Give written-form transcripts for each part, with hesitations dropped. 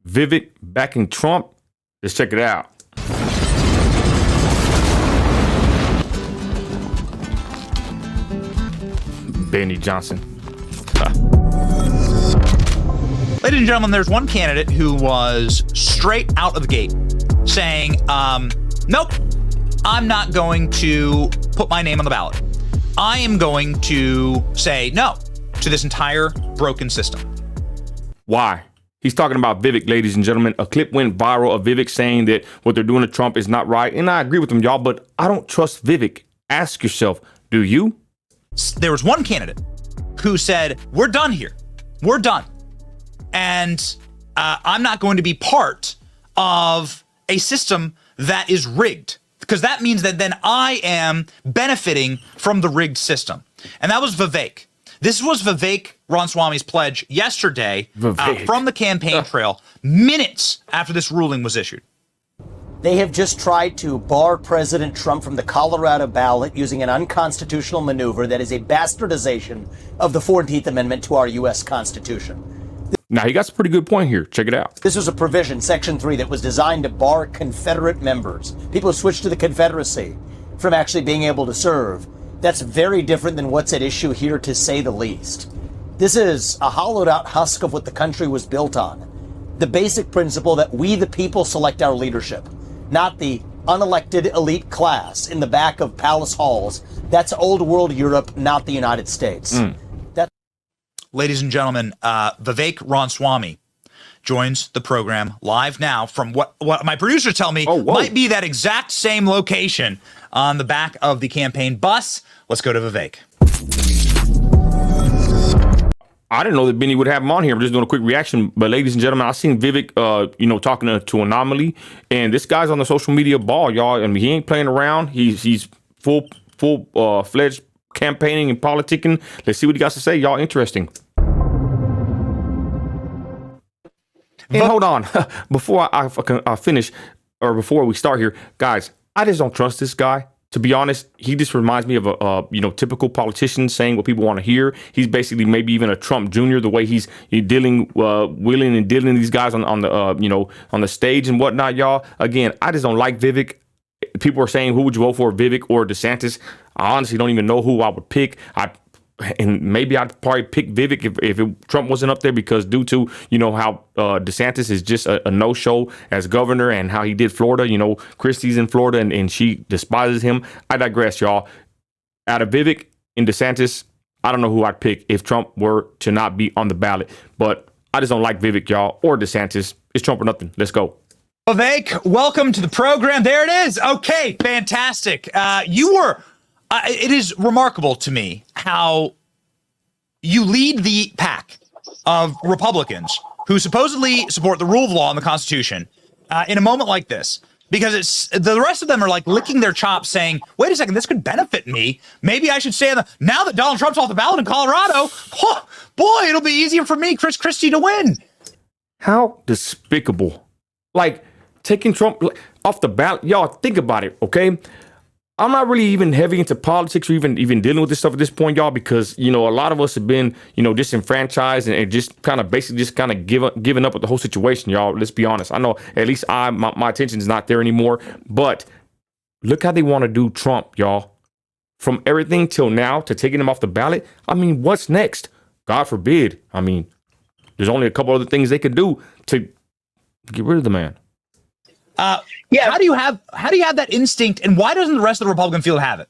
Vivek backing Trump? Let's check it out. Benny Johnson. Ladies and gentlemen, there's one candidate who was straight out of the gate saying, nope, I'm not going to put my name on the ballot. I am going to say no to this entire broken system. Why? He's talking about Vivek, ladies and gentlemen. A clip went viral of Vivek saying that what they're doing to Trump is not right. And I agree with him, y'all, but I don't trust Vivek. Ask yourself, do you? There was one candidate who said, we're done here. We're done. And I'm not going to be part of a system that is rigged, because that means that then I am benefiting from the rigged system. And that was Vivek. This was Vivek Ramaswamy's pledge yesterday from the campaign trail, minutes after this ruling was issued. They have just tried to bar President Trump from the Colorado ballot using an unconstitutional maneuver that is a bastardization of the 14th Amendment to our U.S. Constitution. Now, he got a pretty good point here. Check it out. This was a provision, Section 3, that was designed to bar Confederate members, people who switched to the Confederacy, from actually being able to serve. That's very different than what's at issue here, to say the least. This is a hollowed out husk of what the country was built on. The basic principle that we, the people, select our leadership, not the unelected elite class in the back of palace halls. That's old world Europe, not the United States. Ladies and gentlemen, Vivek Ramaswamy joins the program live now from what my producers tell me might be that exact same location on the back of the campaign bus. Let's go to Vivek. I didn't know that Benny would have him on here. I'm just doing a quick reaction. But ladies and gentlemen, I seen Vivek, talking to Anomaly, and this guy's on the social media ball, y'all. I mean, he ain't playing around. He's full fledged campaigning and politicking. Let's see what he got to say, y'all. Interesting. And hold on, before I finish, or before we start here, guys, I just don't trust this guy. To be honest, he just reminds me of a typical politician saying what people want to hear. He's basically maybe even a Trump Jr. The way he's dealing, wheeling and dealing these guys on the stage and whatnot, y'all. Again, I just don't like Vivek. People are saying, who would you vote for, Vivek or DeSantis? I honestly don't even know who I would pick. And maybe I'd probably pick Vivek if Trump wasn't up there, because due to, how DeSantis is just a no-show as governor and how he did Florida. Christie's in Florida and she despises him. I digress, y'all. Out of Vivek and DeSantis, I don't know who I'd pick if Trump were to not be on the ballot. But I just don't like Vivek, y'all, or DeSantis. It's Trump or nothing. Let's go. Vivek, welcome to the program. There it is. Okay, fantastic. It is remarkable to me how you lead the pack of Republicans who supposedly support the rule of law and the Constitution in a moment like this, because the rest of them are like licking their chops saying, wait a second, this could benefit me. Maybe I should stay now that Donald Trump's off the ballot in Colorado, boy, it'll be easier for me, Chris Christie, to win. How despicable. Like, taking Trump off the ballot. Y'all, think about it, okay? I'm not really even heavy into politics or even dealing with this stuff at this point, y'all, because, a lot of us have been, disenfranchised and just kind of giving up with the whole situation, y'all. Let's be honest. I know at least my attention is not there anymore, but look how they want to do Trump, y'all. From everything till now to taking him off the ballot. I mean, what's next? God forbid. I mean, there's only a couple other things they could do to get rid of the man. How do you have that instinct, and why doesn't the rest of the Republican field have it?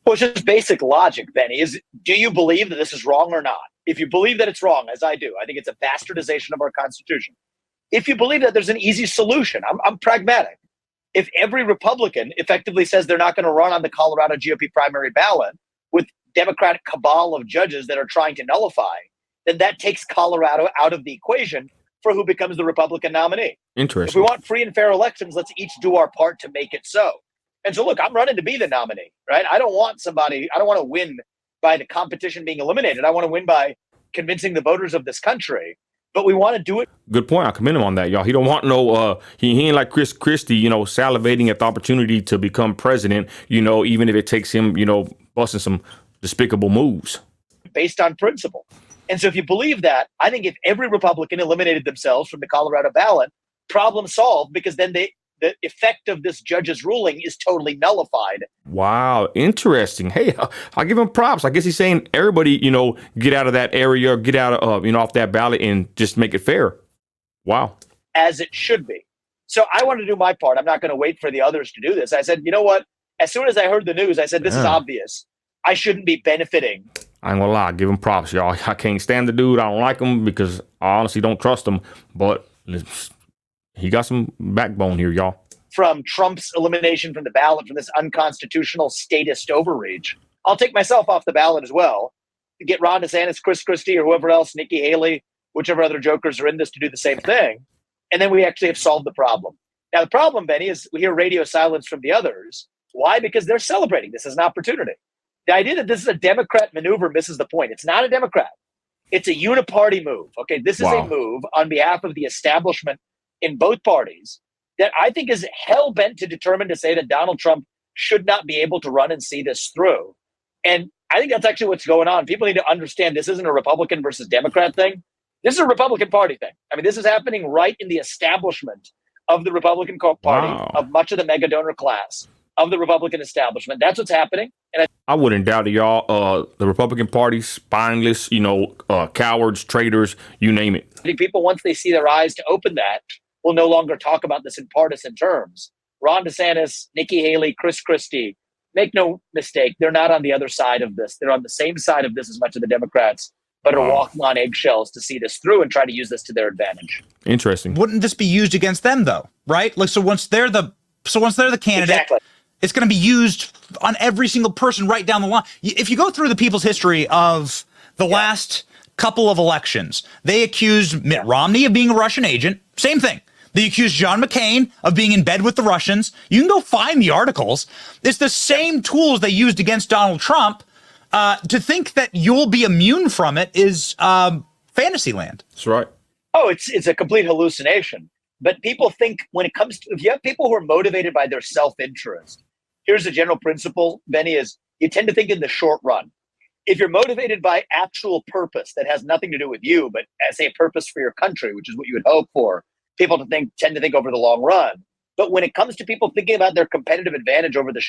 Well, it's just basic logic, Benny. Do you believe that this is wrong or not? If you believe that it's wrong, as I do, I think it's a bastardization of our Constitution. If you believe that there's an easy solution, I'm pragmatic. If every Republican effectively says they're not going to run on the Colorado GOP primary ballot with Democratic cabal of judges that are trying to nullify, then that takes Colorado out of the equation for who becomes the Republican nominee. Interesting. If we want free and fair elections, let's each do our part to make it so. And so, look, I'm running to be the nominee, right? I don't want to win by the competition being eliminated. I want to win by convincing the voters of this country. But we want to do it. Good point. I commend him on that, y'all. He don't want no, he ain't like Chris Christie, salivating at the opportunity to become president, even if it takes him, busting some despicable moves. Based on principle. And so if you believe that, I think if every Republican eliminated themselves from the Colorado ballot, problem solved, because then the effect of this judge's ruling is totally nullified. Wow, interesting. Hey, I'll give him props. I guess he's saying everybody, get out of that area, get out of, off that ballot and just make it fair. Wow. As it should be. So I want to do my part. I'm not going to wait for the others to do this. I said, you know what? As soon as I heard the news, I said, this is obvious. I shouldn't be benefiting. I ain't gonna lie, give him props, y'all. I can't stand the dude. I don't like him because I honestly don't trust him. But he got some backbone here, y'all. From Trump's elimination from the ballot, from this unconstitutional statist overreach, I'll take myself off the ballot as well. To get Ron DeSantis, Chris Christie, or whoever else, Nikki Haley, whichever other jokers are in this, to do the same thing. And then we actually have solved the problem. Now, the problem, Benny, is we hear radio silence from the others. Why? Because they're celebrating this as an opportunity. The idea that this is a Democrat maneuver misses the point. It's not a Democrat. It's a uniparty move. Okay, this is a move on behalf of the establishment in both parties that I think is hell-bent to determine to say that Donald Trump should not be able to run and see this through. And I think that's actually what's going on. People need to understand this isn't a Republican versus Democrat thing. This is a Republican Party thing. I mean, this is happening right in the establishment of the Republican Party, of much of the mega donor class, of the Republican establishment. That's what's happening. And I wouldn't doubt it, y'all. The Republican Party, spineless, cowards, traitors, you name it. I think people, once they see their eyes to open that, will no longer talk about this in partisan terms. Ron DeSantis, Nikki Haley, Chris Christie, make no mistake, they're not on the other side of this. They're on the same side of this as much of the Democrats, but are walking on eggshells to see this through and try to use this to their advantage. Interesting. Wouldn't this be used against them, though? Right? Like, so once they're the candidate, exactly. It's going to be used on every single person right down the line. If you go through the people's history of the last couple of elections, they accused Mitt Romney of being a Russian agent. Same thing. They accused John McCain of being in bed with the Russians. You can go find the articles. It's the same tools they used against Donald Trump. To think that you'll be immune from it is fantasy land. That's right. Oh, it's a complete hallucination. But people think when it comes to, if you have people who are motivated by their self-interest, here's the general principle, Benny, is you tend to think in the short run. If you're motivated by actual purpose that has nothing to do with you, but as a purpose for your country, which is what you would hope for, people tend to think over the long run. But when it comes to people thinking about their competitive advantage over the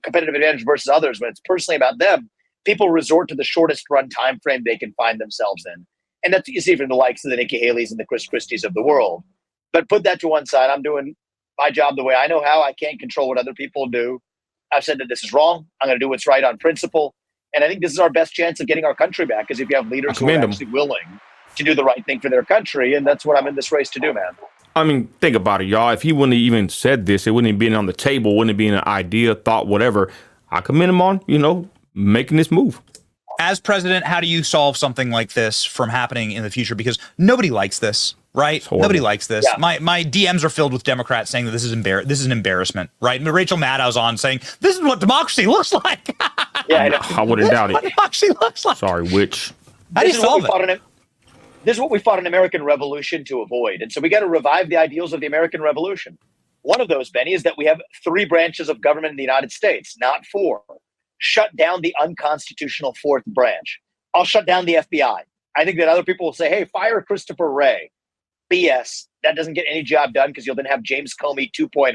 competitive advantage versus others, when it's personally about them, people resort to the shortest run time frame they can find themselves in. And that's what you see from the likes of the Nikki Haley's and the Chris Christie's of the world. But put that to one side. I'm doing my job the way I know how. I can't control what other people do. I've said that this is wrong. I'm going to do what's right on principle. And I think this is our best chance of getting our country back, is if you have leaders who are actually willing to do the right thing for their country. And that's what I'm in this race to do, man. I mean, think about it, y'all. If he wouldn't have even said this, it wouldn't have been on the table, wouldn't have been an idea, thought, whatever. I commend him on, making this move. As president, how do you solve something like this from happening in the future? Because nobody likes this, right? Nobody likes this. Yeah. My DMs are filled with Democrats saying that this is an embarrassment, right? And Rachel Maddow's on saying, this is what democracy looks like. Yeah, I wouldn't doubt it. What democracy looks like. Sorry, which? How do you solve it? This is what we fought an American Revolution to avoid. And so we got to revive the ideals of the American Revolution. One of those, Benny, is that we have 3 branches of government in the United States, not 4. Shut down the unconstitutional 4th branch. I'll shut down the FBI. I think that other people will say, hey, fire Christopher Wray. BS. That doesn't get any job done because you'll then have James Comey 2.0.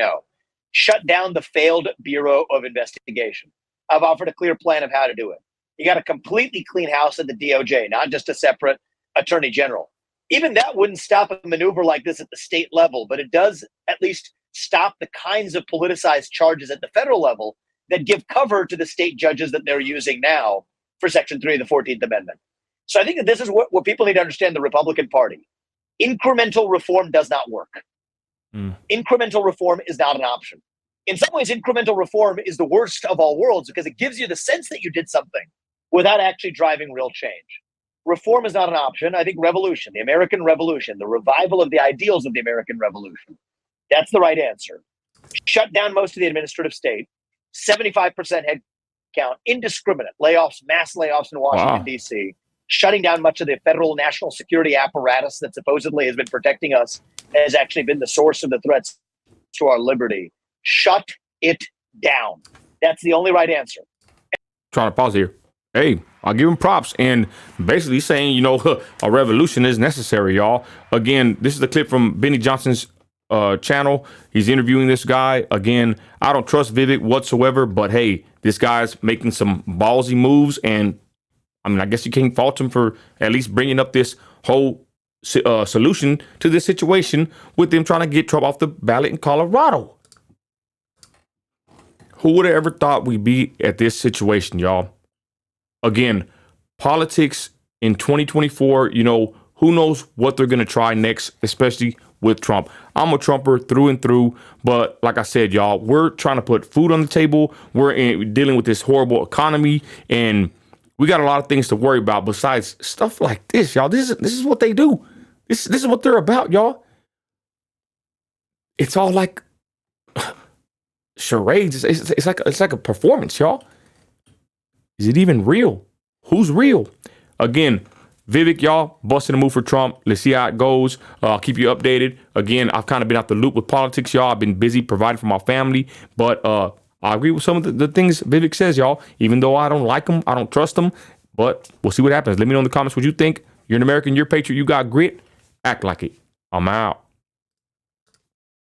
Shut down the failed Bureau of Investigation. I've offered a clear plan of how to do it. You got a completely clean house at the DOJ, not just a separate attorney general. Even that wouldn't stop a maneuver like this at the state level, but it does at least stop the kinds of politicized charges at the federal level that give cover to the state judges that they're using now for Section 3 of the 14th Amendment. So I think that this is what people need to understand the Republican Party. Incremental reform does not work. Incremental reform is not an option. In some ways, incremental reform is the worst of all worlds because it gives you the sense that you did something without actually driving real change. Reform is not an option. I think revolution, the American Revolution, the revival of the ideals of the American Revolution, that's the right answer. Shut down most of the administrative state, 75% head count, indiscriminate layoffs, mass layoffs in Washington, D.C., shutting down much of the federal national security apparatus that supposedly has been protecting us, has actually been the source of the threats to our liberty. Shut it down. That's the only right answer. Trying to pause here. hey, I'll give him props. And basically saying, a revolution is necessary, y'all. Again, this is a clip from Benny Johnson's channel. He's interviewing this guy. Again, I don't trust Vivek whatsoever, but hey, this guy's making some ballsy moves. And I mean, I guess you can't fault him for at least bringing up this whole solution to this situation with them trying to get Trump off the ballot in Colorado. Who would have ever thought we'd be at this situation, y'all? Again, politics in 2024, who knows what they're going to try next, especially with Trump. I'm a Trumper through and through, but like I said, y'all, we're trying to put food on the table. We're dealing with this horrible economy, and we got a lot of things to worry about besides stuff like this, y'all. This is what they do. This is what they're about, y'all. It's all like charades. It's like a performance, y'all. Is it even real? Who's real? Again, Vivek, y'all, busting a move for Trump. Let's see how it goes. I'll keep you updated. Again, I've kind of been out the loop with politics, y'all. I've been busy providing for my family, but I agree with some of the things Vivek says, y'all. Even though I don't like him, I don't trust him, but we'll see what happens. Let me know in the comments what you think. You're an American, you're a patriot, you got grit. Act like it. I'm out.